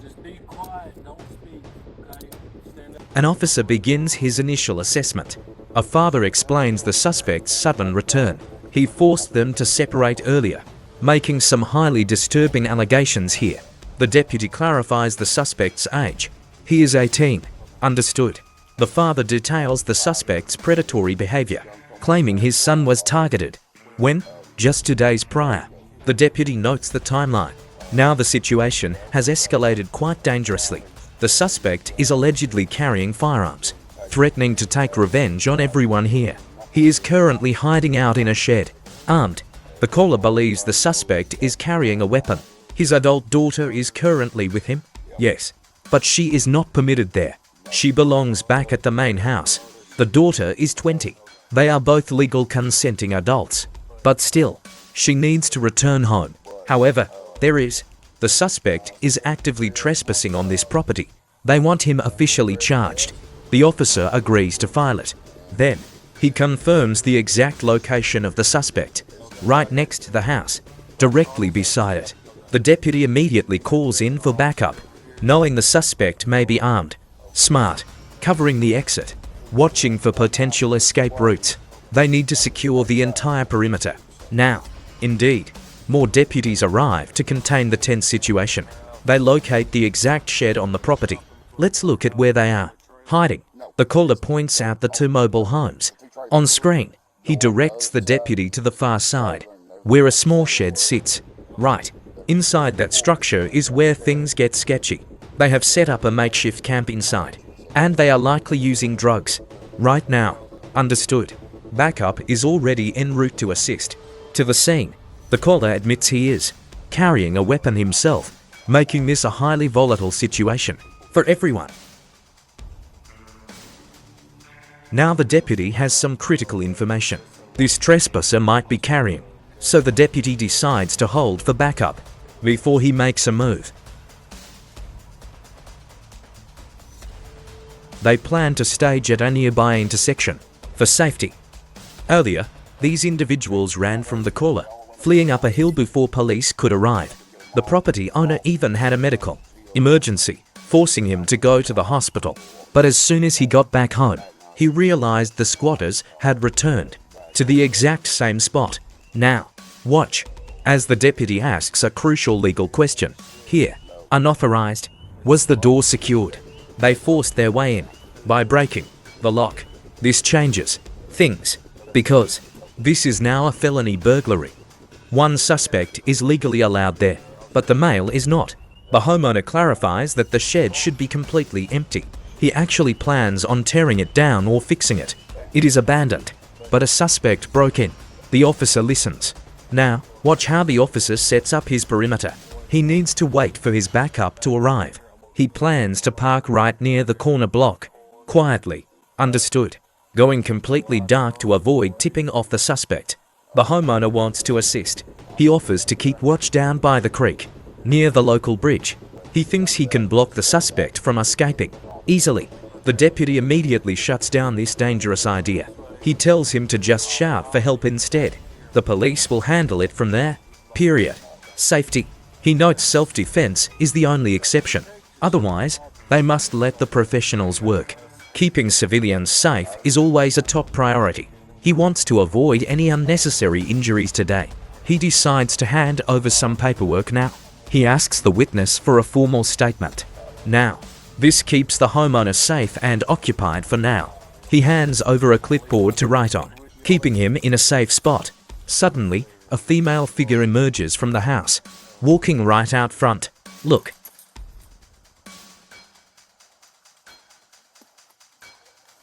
Just be quiet, don't speak, okay? Stand up. An officer begins his initial assessment. A father explains the suspect's sudden return. He forced them to separate earlier, making some highly disturbing allegations here. The deputy clarifies the suspect's age. He is 18. Understood. The father details the suspect's predatory behavior, claiming his son was targeted. When? Just 2 days prior. The deputy notes the timeline. Now the situation has escalated quite dangerously. The suspect is allegedly carrying firearms, threatening to take revenge on everyone here. He is currently hiding out in a shed, armed. The caller believes the suspect is carrying a weapon. His adult daughter is currently with him? Yes, but she is not permitted there. She belongs back at the main house. The daughter is 20. They are both legal consenting adults. But still, she needs to return home. However, the suspect is actively trespassing on this property. They want him officially charged. The officer agrees to file it. Then, he confirms the exact location of the suspect, right next to the house, directly beside it. The deputy immediately calls in for backup, knowing the suspect may be armed. Smart, covering the exit, watching for potential escape routes. They need to secure the entire perimeter. Now, indeed, more deputies arrive to contain the tense situation. They locate the exact shed on the property. Let's look at where they are. Hiding. The caller points out the 2 mobile homes. On screen, he directs the deputy to the far side, where a small shed sits. Right. Inside that structure is where things get sketchy. They have set up a makeshift camp inside, and they are likely using drugs. Right now. Understood. Backup is already en route to assist. To the scene, the caller admits he is carrying a weapon himself, making this a highly volatile situation for everyone. Now the deputy has some critical information. This trespasser might be carrying, so the deputy decides to hold for backup before he makes a move. They plan to stage at a nearby intersection for safety. Earlier, these individuals ran from the caller, fleeing up a hill before police could arrive. The property owner even had a medical emergency, forcing him to go to the hospital. But as soon as he got back home, he realized the squatters had returned to the exact same spot. Now, watch, as the deputy asks a crucial legal question. Here, unauthorized, was the door secured? They forced their way in by breaking the lock. This changes things, because this is now a felony burglary. One suspect is legally allowed there, but the male is not. The homeowner clarifies that the shed should be completely empty. He actually plans on tearing it down or fixing it. It is abandoned, but a suspect broke in. The officer listens. Now, watch how the officer sets up his perimeter. He needs to wait for his backup to arrive. He plans to park right near the corner block, quietly. Understood. Going completely dark to avoid tipping off the suspect. The homeowner wants to assist. He offers to keep watch down by the creek, near the local bridge. He thinks he can block the suspect from escaping easily. The deputy immediately shuts down this dangerous idea. He tells him to just shout for help instead. The police will handle it from there. Period. Safety. He notes self-defense is the only exception. Otherwise, they must let the professionals work. Keeping civilians safe is always a top priority. He wants to avoid any unnecessary injuries today. He decides to hand over some paperwork now. He asks the witness for a formal statement. Now, this keeps the homeowner safe and occupied for now. He hands over a clipboard to write on, keeping him in a safe spot. Suddenly, a female figure emerges from the house, walking right out front. Look.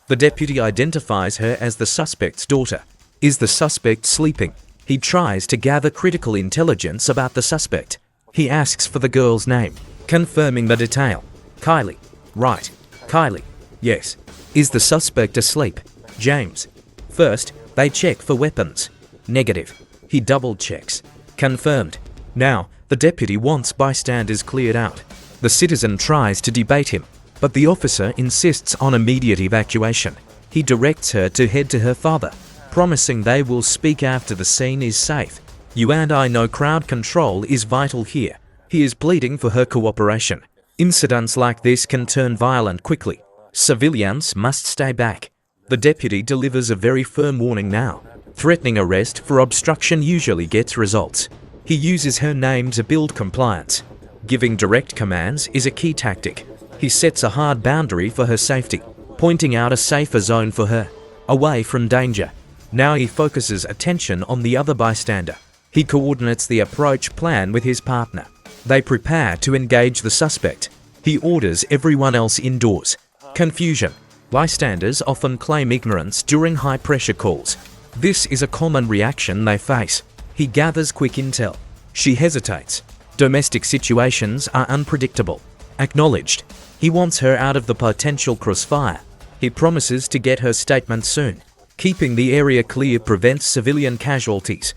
The deputy identifies her as the suspect's daughter. Is the suspect sleeping? He tries to gather critical intelligence about the suspect. He asks for the girl's name, confirming the detail. Kylie. Right. Kylie. Yes. Is the suspect asleep? James. First, they check for weapons. Negative. He double checks. Confirmed. Now, the deputy wants bystanders cleared out. The citizen tries to debate him, but the officer insists on immediate evacuation. He directs her to head to her father, promising they will speak after the scene is safe. You and I know crowd control is vital here. He is pleading for her cooperation. Incidents like this can turn violent quickly. Civilians must stay back. The deputy delivers a very firm warning now. Threatening arrest for obstruction usually gets results. He uses her name to build compliance. Giving direct commands is a key tactic. He sets a hard boundary for her safety, pointing out a safer zone for her, away from danger. Now he focuses attention on the other bystander. He coordinates the approach plan with his partner. They prepare to engage the suspect. He orders everyone else indoors. Confusion. Bystanders often claim ignorance during high-pressure calls. This is a common reaction they face. He gathers quick intel. She hesitates. Domestic situations are unpredictable. Acknowledged. He wants her out of the potential crossfire. He promises to get her statement soon. Keeping the area clear prevents civilian casualties.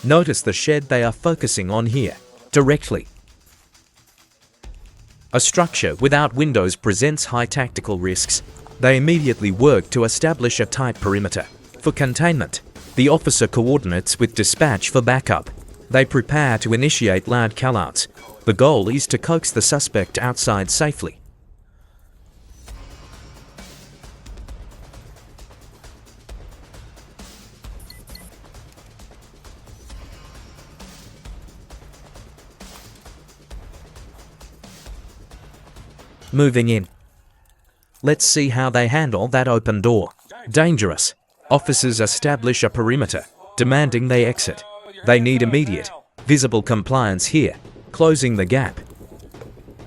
Notice the shed they are focusing on here, directly. A structure without windows presents high tactical risks. They immediately work to establish a tight perimeter. For containment, the officer coordinates with dispatch for backup. They prepare to initiate loud callouts. The goal is to coax the suspect outside safely. Moving in. Let's see how they handle that open door. Dangerous. Officers establish a perimeter, demanding they exit. They need immediate, visible compliance here, closing the gap.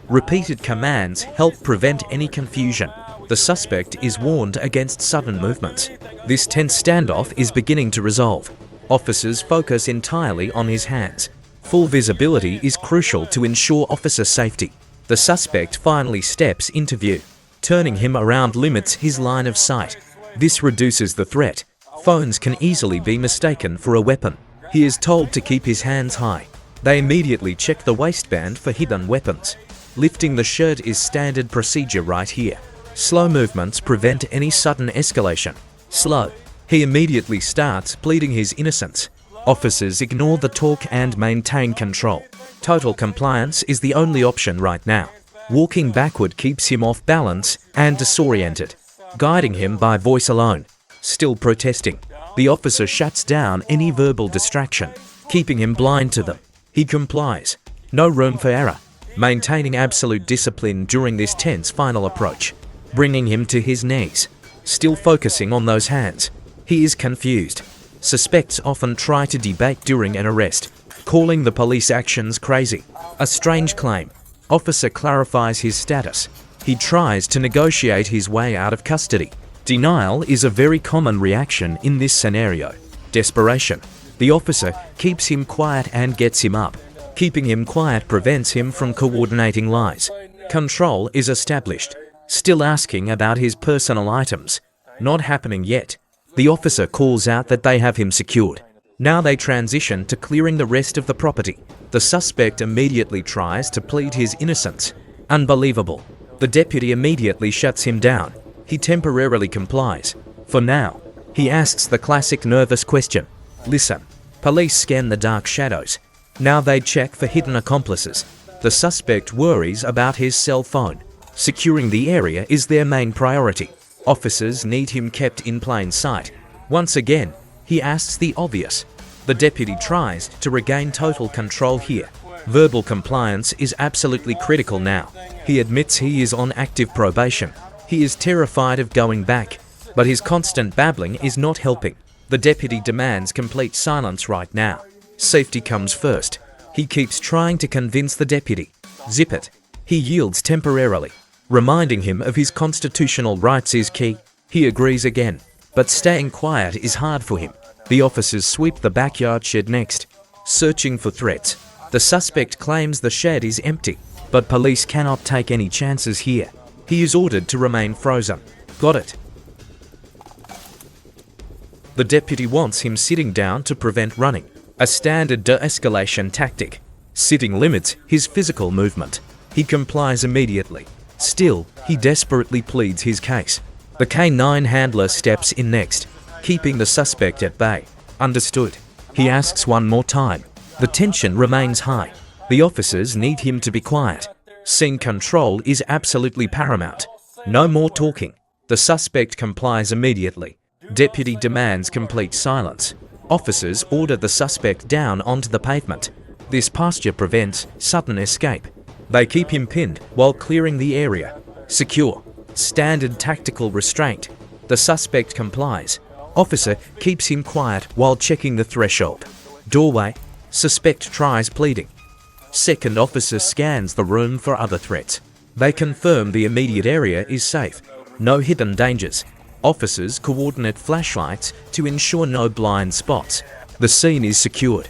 Repeated commands help prevent any confusion. The suspect is warned against sudden movements. This tense standoff is beginning to resolve. Officers focus entirely on his hands. Full visibility is crucial to ensure officer safety. The suspect finally steps into view. Turning him around limits his line of sight. This reduces the threat. Phones can easily be mistaken for a weapon. He is told to keep his hands high. They immediately check the waistband for hidden weapons. Lifting the shirt is standard procedure right here. Slow movements prevent any sudden escalation. Slow. He immediately starts pleading his innocence. Officers ignore the talk and maintain control. Total compliance is the only option right now. Walking backward keeps him off balance and disoriented, guiding him by voice alone. Still protesting, the officer shuts down any verbal distraction, keeping him blind to them. He complies. No room for error. Maintaining absolute discipline during this tense final approach, bringing him to his knees. Still focusing on those hands. He is confused. Suspects often try to debate during an arrest, calling the police actions crazy. A strange claim. Officer clarifies his status. He tries to negotiate his way out of custody. Denial is a very common reaction in this scenario. Desperation. The officer keeps him quiet and gets him up. Keeping him quiet prevents him from coordinating lies. Control is established. Still asking about his personal items. Not happening yet. The officer calls out that they have him secured. Now they transition to clearing the rest of the property. The suspect immediately tries to plead his innocence. Unbelievable. The deputy immediately shuts him down. He temporarily complies. For now, he asks the classic nervous question. Listen. Police scan the dark shadows. Now they check for hidden accomplices. The suspect worries about his cell phone. Securing the area is their main priority. Officers need him kept in plain sight. Once again, he asks the obvious. The deputy tries to regain total control here. Verbal compliance is absolutely critical now. He admits he is on active probation. He is terrified of going back, but his constant babbling is not helping. The deputy demands complete silence right now. Safety comes first. He keeps trying to convince the deputy. Zip it. He yields temporarily. Reminding him of his constitutional rights is key. He agrees again, but staying quiet is hard for him. The officers sweep the backyard shed next, searching for threats. The suspect claims the shed is empty, but police cannot take any chances here. He is ordered to remain frozen. Got it. The deputy wants him sitting down to prevent running, a standard de-escalation tactic. Sitting limits his physical movement. He complies immediately. Still, he desperately pleads his case. The K9 handler steps in next. keeping the suspect at bay. Understood. He asks one more time. The tension remains high. The officers need him to be quiet. Scene control is absolutely paramount. No more talking. The suspect complies immediately. Deputy demands complete silence. Officers order the suspect down onto the pavement. This posture prevents sudden escape. They keep him pinned while clearing the area. Secure. Standard tactical restraint. The suspect complies. Officer keeps him quiet while checking the threshold. Doorway. Suspect tries pleading. Second officer scans the room for other threats. They confirm the immediate area is safe. No hidden dangers. Officers coordinate flashlights to ensure no blind spots. The scene is secured.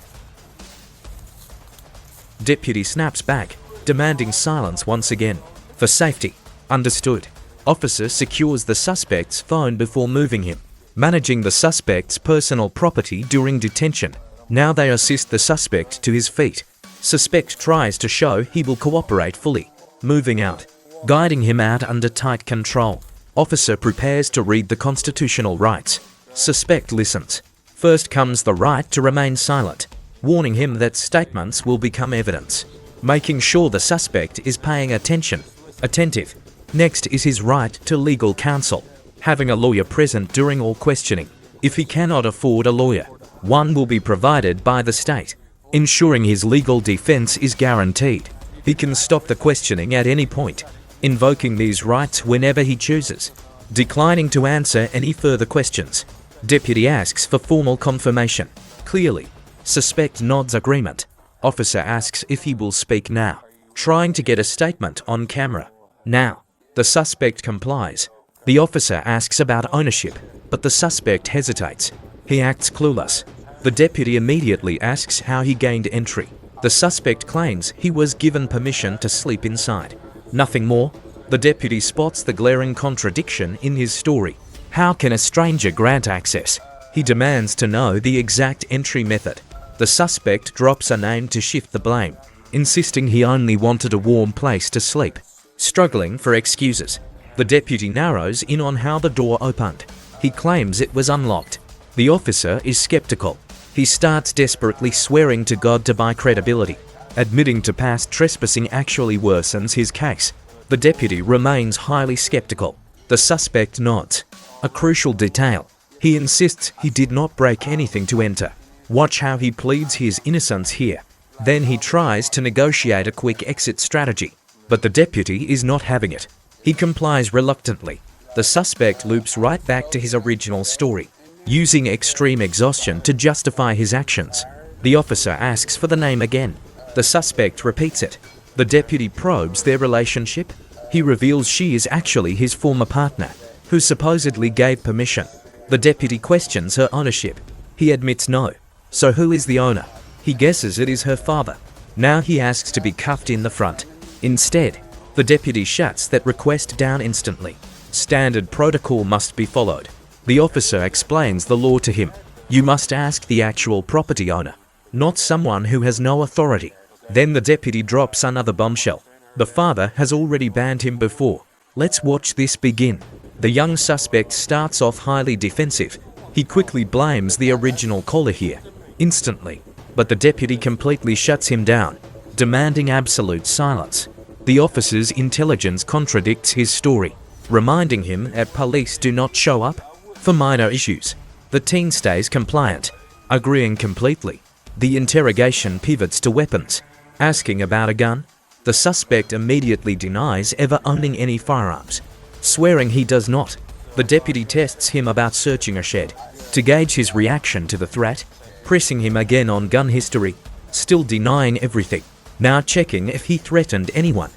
Deputy snaps back, demanding silence once again. For safety. Understood. Officer secures the suspect's phone before moving him, managing the suspect's personal property during detention. Now they assist the suspect to his feet. Suspect tries to show he will cooperate fully, moving out, guiding him out under tight control. Officer prepares to read the constitutional rights. Suspect listens. First comes the right to remain silent, warning him that statements will become evidence, making sure the suspect is paying attentive. Next is his right to legal counsel, having a lawyer present during all questioning. If he cannot afford a lawyer, one will be provided by the state, ensuring his legal defense is guaranteed. He can stop the questioning at any point, invoking these rights whenever he chooses, declining to answer any further questions. Deputy asks for formal confirmation. Clearly, suspect nods agreement. Officer asks if he will speak now, trying to get a statement on camera. Now, the suspect complies. The officer asks about ownership, but the suspect hesitates. He acts clueless. The deputy immediately asks how he gained entry. The suspect claims he was given permission to sleep inside. Nothing more. The deputy spots the glaring contradiction in his story. How can a stranger grant access? He demands to know the exact entry method. The suspect drops a name to shift the blame, insisting he only wanted a warm place to sleep. Struggling for excuses, the deputy narrows in on how the door opened. He claims it was unlocked. The officer is skeptical. He starts desperately swearing to God to buy credibility. Admitting to past trespassing actually worsens his case. The deputy remains highly skeptical. The suspect nods. A crucial detail. He insists he did not break anything to enter. Watch how he pleads his innocence here. Then he tries to negotiate a quick exit strategy, but the deputy is not having it. He complies reluctantly. The suspect loops right back to his original story, using extreme exhaustion to justify his actions. The officer asks for the name again. The suspect repeats it. The deputy probes their relationship. He reveals she is actually his former partner, who supposedly gave permission. The deputy questions her ownership. He admits no. So who is the owner? He guesses it is her father. Now he asks to be cuffed in the front. Instead, the deputy shuts that request down instantly. Standard protocol must be followed. The officer explains the law to him. You must ask the actual property owner, not someone who has no authority. Then the deputy drops another bombshell. The father has already banned him before. Let's watch this begin. The young suspect starts off highly defensive. He quickly blames the original caller here, instantly. But the deputy completely shuts him down, demanding absolute silence. The officer's intelligence contradicts his story, reminding him that police do not show up for minor issues. The teen stays compliant, agreeing completely. The interrogation pivots to weapons. Asking about a gun, the suspect immediately denies ever owning any firearms, swearing he does not. The deputy tests him about searching a shed to gauge his reaction to the threat, pressing him again on gun history, still denying everything. Now checking if he threatened anyone.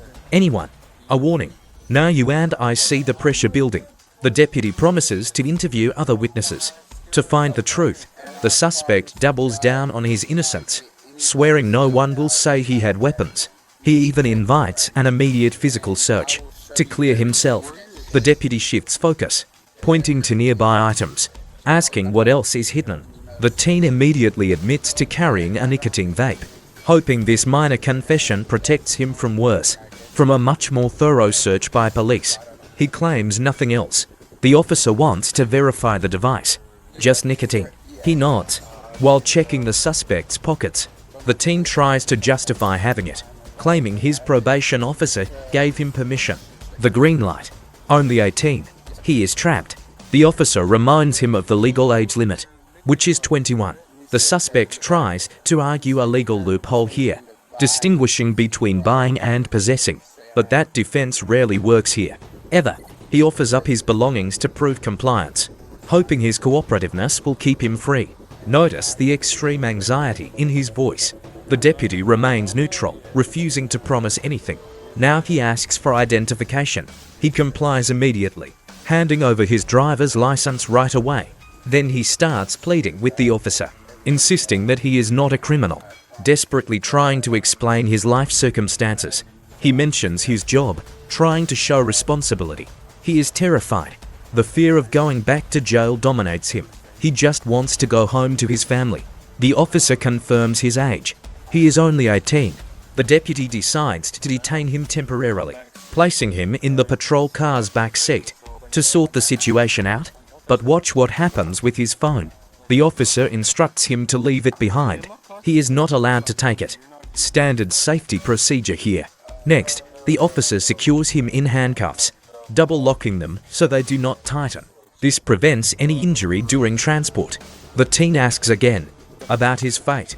A warning. Now you and I see the pressure building. The deputy promises to interview other witnesses to find the truth. The suspect doubles down on his innocence, swearing no one will say he had weapons. He even invites an immediate physical search to clear himself. The deputy shifts focus, pointing to nearby items, asking what else is hidden. The teen immediately admits to carrying a nicotine vape, hoping this minor confession protects him from worse, from a much more thorough search by police. He claims nothing else. The officer wants to verify the device. Just nicotine. He nods. While checking the suspect's pockets, the teen tries to justify having it, claiming his probation officer gave him permission. The green light. Only 18. He is trapped. The officer reminds him of the legal age limit, which is 21. The suspect tries to argue a legal loophole here, distinguishing between buying and possessing, but that defense rarely works here. Ever. He offers up his belongings to prove compliance, hoping his cooperativeness will keep him free. Notice the extreme anxiety in his voice. The deputy remains neutral, refusing to promise anything. Now he asks for identification. He complies immediately, handing over his driver's license right away. Then he starts pleading with the officer, insisting that he is not a criminal, desperately trying to explain his life circumstances. He mentions his job, trying to show responsibility. He is terrified. The fear of going back to jail dominates him. He just wants to go home to his family. The officer confirms his age. He is only 18. The deputy decides to detain him temporarily, placing him in the patrol car's back seat to sort the situation out. But watch what happens with his phone. The officer instructs him to leave it behind. He is not allowed to take it. Standard safety procedure here. Next, the officer secures him in handcuffs, double locking them so they do not tighten. This prevents any injury during transport. The teen asks again about his fate.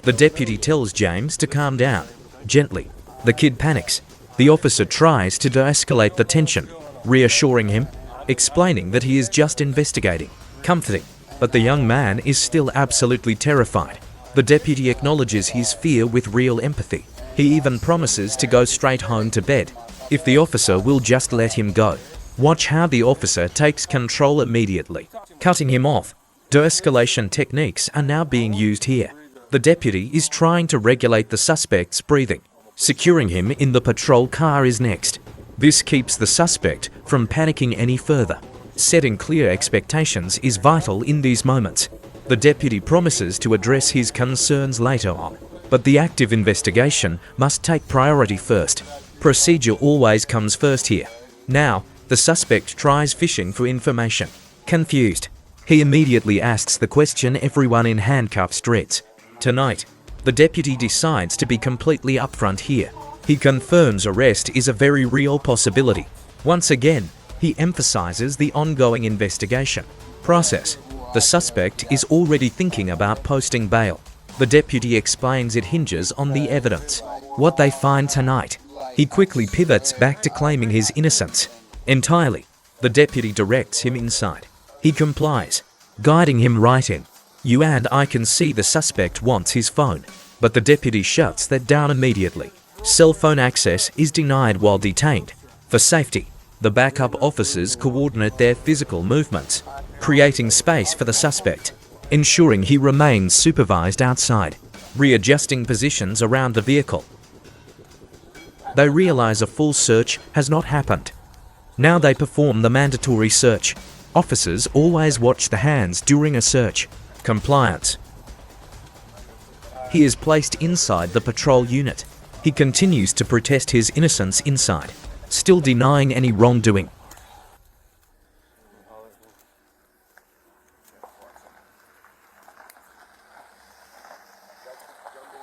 The deputy tells James to calm down, gently. The kid panics. The officer tries to de-escalate the tension, reassuring him, explaining that he is just investigating, comforting. But the young man is still absolutely terrified. The deputy acknowledges his fear with real empathy. He even promises to go straight home to bed if the officer will just let him go. Watch how the officer takes control immediately, cutting him off. De-escalation techniques are now being used here. The deputy is trying to regulate the suspect's breathing. Securing him in the patrol car is next. This keeps the suspect from panicking any further. Setting clear expectations is vital in these moments. The deputy promises to address his concerns later on, but the active investigation must take priority first. Procedure always comes first here. Now, the suspect tries fishing for information. Confused, he immediately asks the question everyone in handcuffs dreads. Tonight, the deputy decides to be completely upfront here. He confirms arrest is a very real possibility. Once again, he emphasizes the ongoing investigation process. The suspect is already thinking about posting bail. The deputy explains it hinges on the evidence, what they find tonight. He quickly pivots back to claiming his innocence entirely. The deputy directs him inside. He complies, guiding him right in. You and I can see the suspect wants his phone, but the deputy shuts that down immediately. Cell phone access is denied while detained. For safety, the backup officers coordinate their physical movements, creating space for the suspect, ensuring he remains supervised outside, readjusting positions around the vehicle. They realize a full search has not happened. Now they perform the mandatory search. Officers always watch the hands during a search. Compliance. He is placed inside the patrol unit. He continues to protest his innocence inside, still denying any wrongdoing.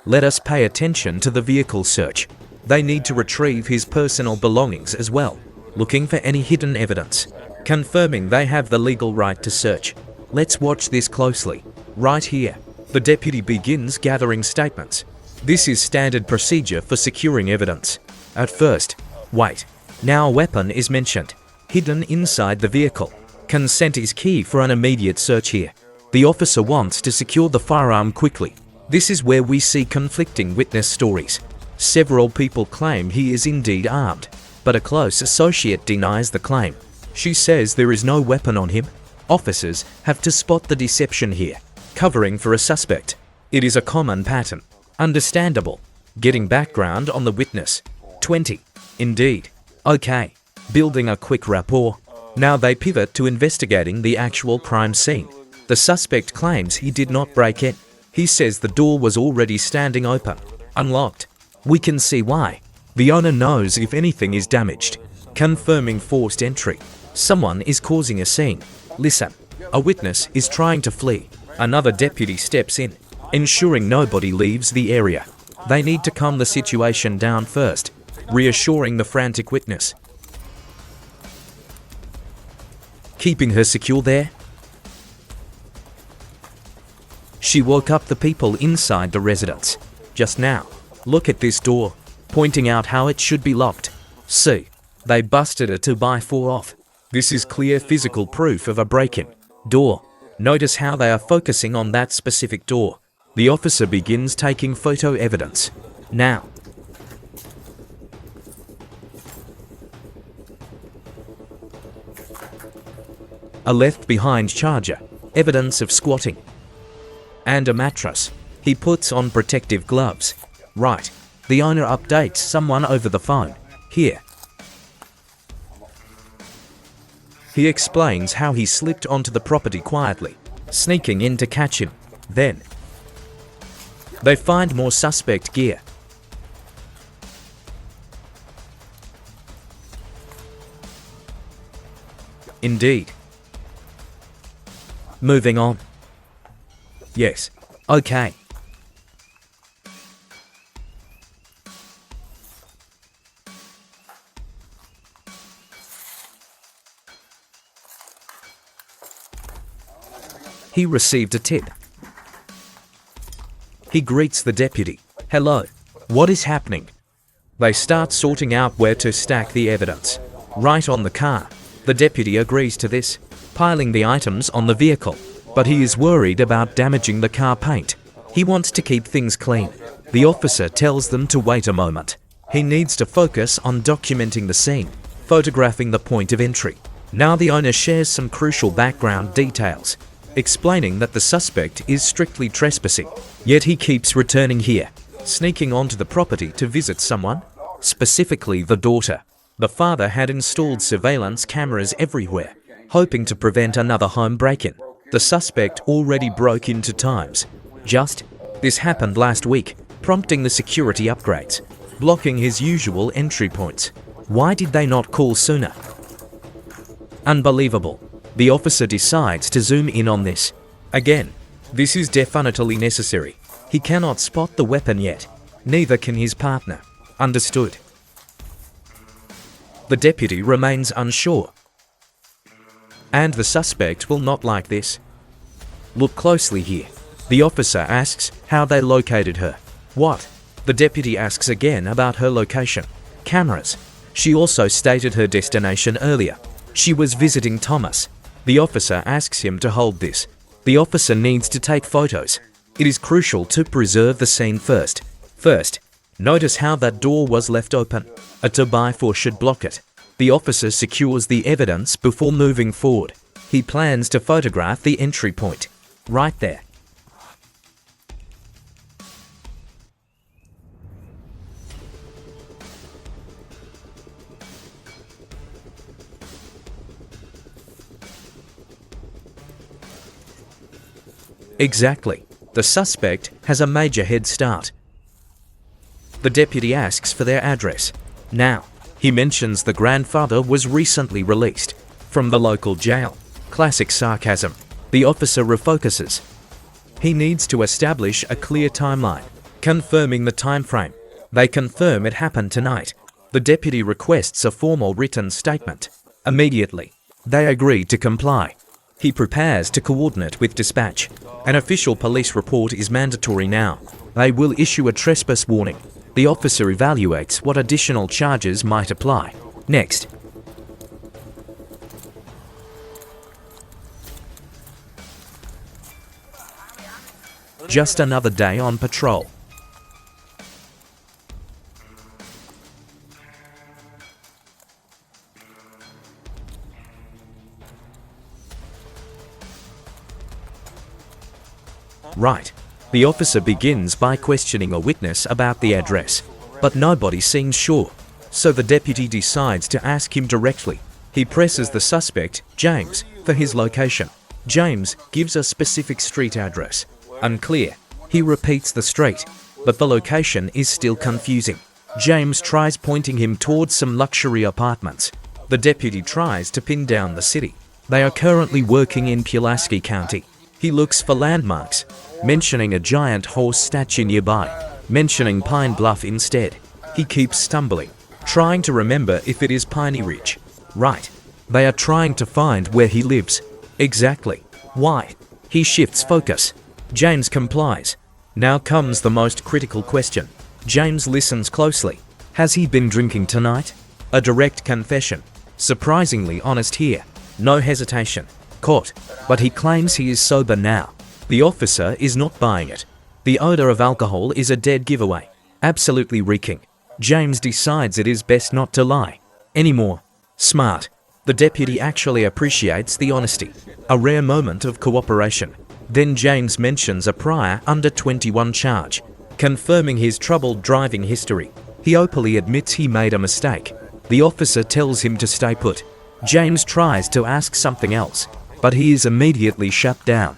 Let us pay attention to the vehicle search. They need to retrieve his personal belongings as well, looking for any hidden evidence, confirming they have the legal right to search. Let's watch this closely. Right here, the deputy begins gathering statements. This is standard procedure for securing evidence. At first, wait. Now a weapon is mentioned, hidden inside the vehicle. Consent is key for an immediate search here. The officer wants to secure the firearm quickly. This is where we see conflicting witness stories. Several people claim he is indeed armed, but a close associate denies the claim. She says there is no weapon on him. Officers have to spot the deception here, covering for a suspect. It is a common pattern. Understandable. Getting background on the witness. 20. Indeed. Okay. Building a quick rapport. Now they pivot to investigating the actual crime scene. The suspect claims he did not break in. He says the door was already standing open, unlocked. We can see why. The owner knows if anything is damaged, confirming forced entry. Someone is causing a scene. Listen, A witness is trying to flee. Another deputy steps in, ensuring nobody leaves the area. They need to calm the situation down first, reassuring the frantic witness. Keeping her secure there. She woke up the people inside the residence. Just now, look at this door, pointing out how it should be locked. See, they busted a 2x4 off. This is clear physical proof of a break-in. Door. Notice how they are focusing on that specific door. The officer begins taking photo evidence. Now. A left-behind charger, evidence of squatting. And a mattress. He puts on protective gloves. Right. The owner updates someone over the phone. Here. He explains how he slipped onto the property quietly, sneaking in to catch him. Then, they find more suspect gear. Indeed. Moving on. Yes. Okay. He received a tip. He greets the deputy. Hello. What is happening? They start sorting out where to stack the evidence. Right on the car. The deputy agrees to this, piling the items on the vehicle. But he is worried about damaging the car paint. He wants to keep things clean. The officer tells them to wait a moment. He needs to focus on documenting the scene, photographing the point of entry. Now the owner shares some crucial background details, explaining that the suspect is strictly trespassing, yet he keeps returning here, sneaking onto the property to visit someone, specifically the daughter. The father had installed surveillance cameras everywhere, hoping to prevent another home break-in. The suspect already broke into times. This happened last week, prompting the security upgrades, blocking his usual entry points. Why did they not call sooner? Unbelievable. The officer decides to zoom in on this. Again, this is definitely necessary. He cannot spot the weapon yet. Neither can his partner. Understood. The deputy remains unsure. And the suspect will not like this. Look closely here. The officer asks how they located her. What? The deputy asks again about her location. Cameras. She also stated her destination earlier. She was visiting Thomas. The officer asks him to hold this. The officer needs to take photos. It is crucial to preserve the scene first. Notice how that door was left open. A 2x4 should block it. The officer secures the evidence before moving forward. He plans to photograph the entry point. Right there. Exactly. The suspect has a major head start. The deputy asks for their address. Now, he mentions the grandfather was recently released from the local jail. Classic sarcasm. The officer refocuses. He needs to establish a clear timeline, confirming the time frame. They confirm it happened tonight. The deputy requests a formal written statement. Immediately, they agree to comply. He prepares to coordinate with dispatch. An official police report is mandatory now. They will issue a trespass warning. The officer evaluates what additional charges might apply. Next. Just another day on patrol. Right. The officer begins by questioning a witness about the address, but nobody seems sure, so the deputy decides to ask him directly. He presses the suspect, James, for his location. James gives a specific street address. Unclear. He repeats the street, but the location is still confusing. James tries pointing him towards some luxury apartments. The deputy tries to pin down the city. They are currently working in Pulaski County. He looks for landmarks, mentioning a giant horse statue nearby, mentioning Pine Bluff instead. He keeps stumbling, trying to remember if it is Piney Ridge. Right. They are trying to find where he lives. Exactly. Why? He shifts focus. James complies. Now comes the most critical question. James listens closely. Has he been drinking tonight? A direct confession. Surprisingly honest here. No hesitation. Caught. But he claims he is sober now. The officer is not buying it. The odor of alcohol is a dead giveaway. Absolutely reeking. James decides it is best not to lie anymore. Smart. The deputy actually appreciates the honesty. A rare moment of cooperation. Then James mentions a prior under 21 charge, confirming his troubled driving history. He openly admits he made a mistake. The officer tells him to stay put. James tries to ask something else, but he is immediately shut down.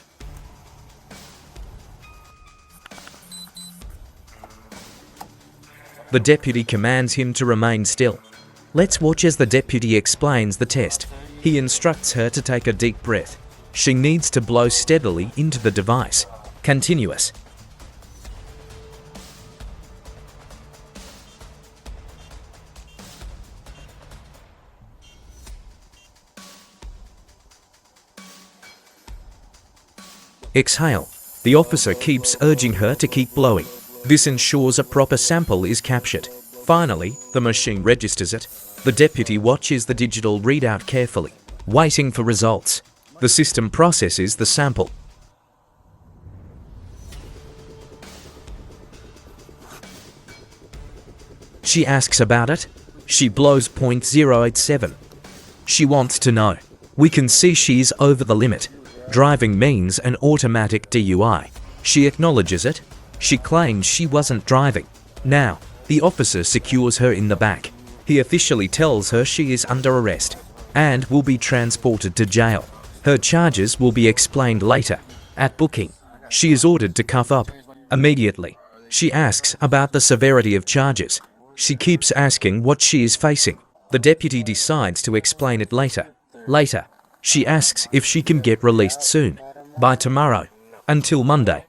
The deputy commands him to remain still. Let's watch as the deputy explains the test. He instructs her to take a deep breath. She needs to blow steadily into the device. Continuous. Exhale. The officer keeps urging her to keep blowing. This ensures a proper sample is captured. Finally, the machine registers it. The deputy watches the digital readout carefully, waiting for results. The system processes the sample. She asks about it. She blows .087. She wants to know. We can see she's over the limit. Driving means an automatic DUI. She acknowledges it. She claims she wasn't driving. Now, the officer secures her in the back. He officially tells her she is under arrest and will be transported to jail. Her charges will be explained later. At booking, she is ordered to cuff up immediately. She asks about the severity of charges. She keeps asking what she is facing. The deputy decides to explain it later. Later, she asks if she can get released soon. By tomorrow. Until Monday.